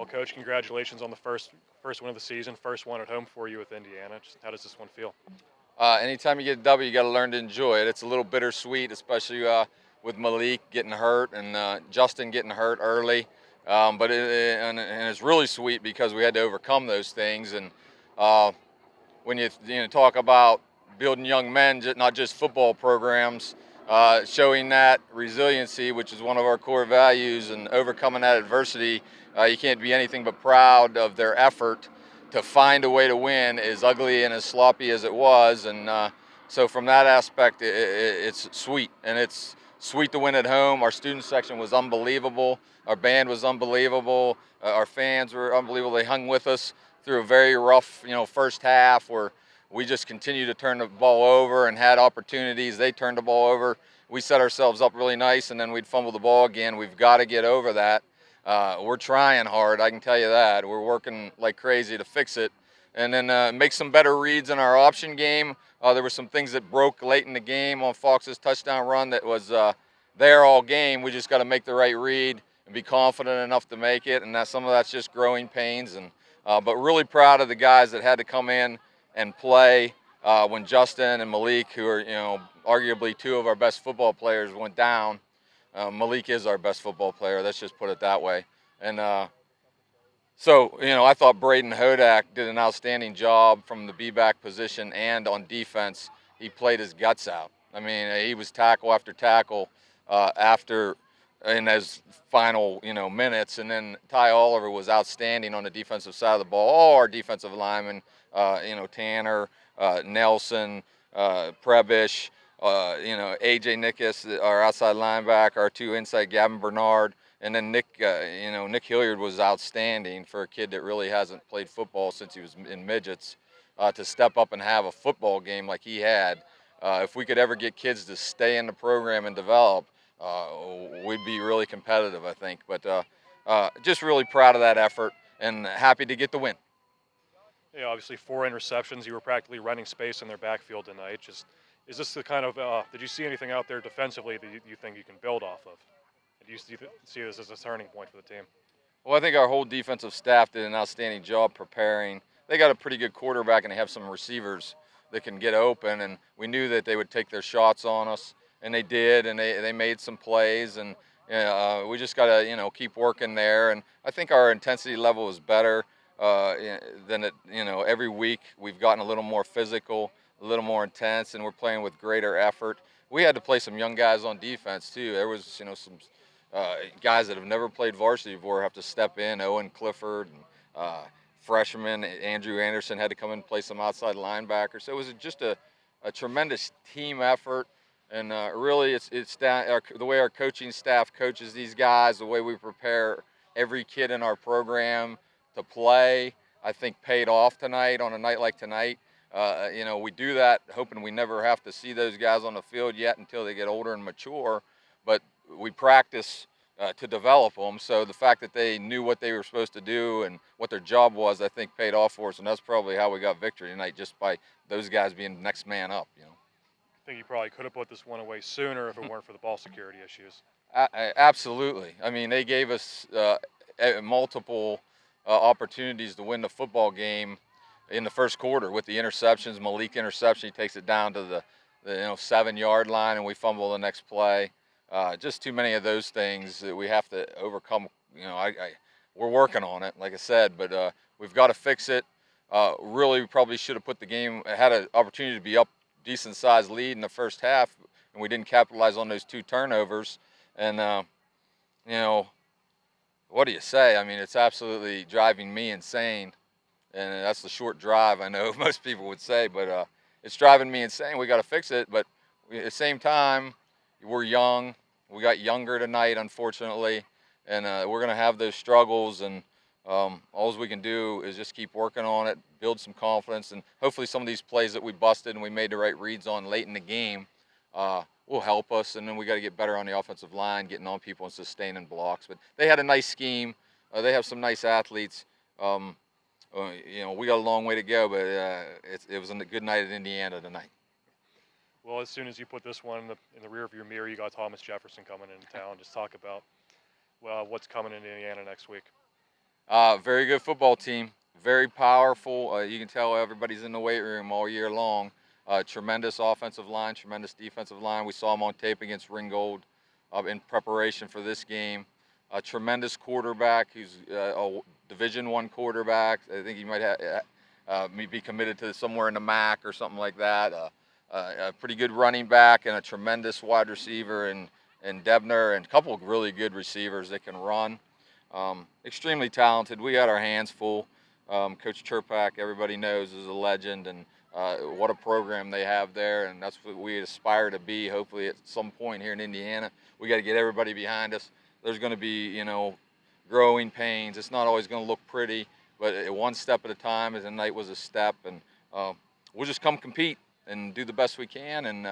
Well, Coach, congratulations on the first win of the season, first one at home for you with Indiana. Just how does this one feel? Anytime you get a W, you got to learn to enjoy it. It's a little bittersweet, especially with Malik getting hurt and Justin getting hurt early. And it's really sweet because we had to overcome those things. And when you talk about building young men, not just football programs, showing that resiliency, which is one of our core values, and overcoming that adversity, you can't be anything but proud of their effort to find a way to win, as ugly and as sloppy as it was. And so from that aspect, it's sweet. And it's sweet to win at home. Our student section was unbelievable. Our band was unbelievable. Our fans were unbelievable. They hung with us through a very rough, first half where we just continued to turn the ball over and had opportunities. They turned the ball over. We set ourselves up really nice, and then we'd fumble the ball again. We've got to get over that. We're trying hard, I can tell you that. We're working like crazy to fix it. And then make some better reads in our option game. There were some things that broke late in the game on Fox's touchdown run that was there all game. We just got to make the right read and be confident enough to make it. And some of that's just growing pains. But really proud of the guys that had to come in and play when Justin and Malik, who are arguably two of our best football players, went down. Malik is our best football player. Let's just put it that way. And so I thought Braden Hodak did an outstanding job from the B-back position and on defense. He played his guts out. I mean, he was tackle after tackle in his final minutes. And then Ty Oliver was outstanding on the defensive side of the ball. All our defensive linemen, Tanner, Nelson, Prebish, AJ Nickus, our outside linebacker, our two inside, Gavin Bernard, and then Nick Hilliard was outstanding for a kid that really hasn't played football since he was in midgets, to step up and have a football game like he had. If we could ever get kids to stay in the program and develop, we'd be really competitive, I think. But just really proud of that effort and happy to get the win. Yeah, obviously 4 interceptions. You were practically running space in their backfield tonight. Is this the kind of did you see anything out there defensively that you think you can build off of? Do you see this as a turning point for the team? Well, I think our whole defensive staff did an outstanding job preparing. They got a pretty good quarterback, and they have some receivers that can get open, and we knew that they would take their shots on us, and they did, and they made some plays, and we just got to keep working there. And I think our intensity level is better than every week we've gotten a little more physical, a little more intense, and we're playing with greater effort. We had to play some young guys on defense too. There was some guys that have never played varsity before have to step in. Owen Clifford, and freshman Andrew Anderson had to come in and play some outside linebacker. So it was just a tremendous team effort. And really, it's the way our coaching staff coaches these guys, the way we prepare every kid in our program to play, I think paid off tonight on a night like tonight. We do that hoping we never have to see those guys on the field yet until they get older and mature. But we practice to develop them. So the fact that they knew what they were supposed to do and what their job was, I think paid off for us. And that's probably how we got victory tonight, just by those guys being next man up. I think you probably could have put this one away sooner if it weren't for the ball security issues. Absolutely. I mean, they gave us multiple opportunities to win the football game in the first quarter with the interceptions. Malik interception, he takes it down to the 7-yard line, and we fumble the next play. Just too many of those things that we have to overcome. We're working on it, like I said, but we've got to fix it. Really, we probably should have had an opportunity to be up decent-sized lead in the first half, and we didn't capitalize on those 2 turnovers. And what do you say? I mean, it's absolutely driving me insane. And that's the short drive, I know most people would say, but it's driving me insane. We got to fix it, but at the same time, we're young. We got younger tonight, unfortunately, and we're going to have those struggles, and all we can do is just keep working on it, build some confidence, and hopefully some of these plays that we busted and we made the right reads on late in the game will help us. And then we got to get better on the offensive line, getting on people and sustaining blocks. But they had a nice scheme. They have some nice athletes. We got a long way to go, but it was a good night at Indiana tonight. Well, as soon as you put this one in the rear of your mirror, you got Thomas Jefferson coming into town. Just talk about what's coming into Indiana next week. Very good football team. Very powerful. You can tell everybody's in the weight room all year long. Tremendous offensive line, tremendous defensive line. We saw them on tape against Ringgold in preparation for this game. A tremendous quarterback who's a Division I quarterback. I think he might be committed to somewhere in the MAC or something like that. A pretty good running back and a tremendous wide receiver and Debner and a couple of really good receivers that can run. Extremely talented. We had our hands full. Coach Cherpak, everybody knows, is a legend, and what a program they have there, and that's what we aspire to be. Hopefully, at some point here in Indiana, we got to get everybody behind us. There's going to be, growing pains. It's not always going to look pretty, but one step at a time. And tonight was a step, and we'll just come compete and do the best we can. And